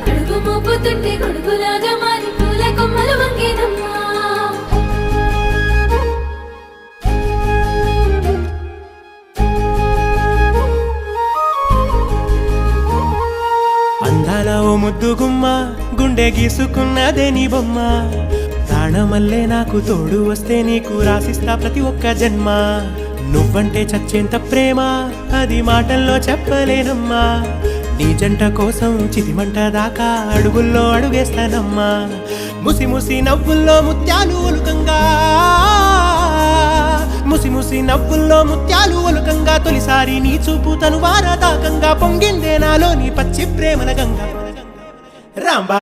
అడుగు మోపుతుంటే గొడుగులాగా మారి పూల కొమ్మలు వంగేనమ్మా. అందాల ఓ ముద్దు గుమ్మ గుండె గీసుకున్నదే నీ బొమ్మ. ప్రాణమల్లే నాకు తోడు వస్తే నీకు రాసిస్తా ప్రతి ఒక్క జన్మ. నువ్వంటే చచ్చేంత ప్రేమ అది మాటల్లో చెప్పలేనమ్మా. నీ జంట కోసం చితిమంట దాకా అడుగుల్లో అడుగేస్తానమ్మా. ముసి ముసి నవ్వుల్లో ముత్యాలు ఒలుకంగా, ముసి ముసి నవ్వుల్లో ముత్యాలు ఒలుకంగా తొలిసారి నీ చూపు తను వారదాకంగా పొంగిందే నాలో నీ పచ్చి ప్రేమల గంగా. రాంబా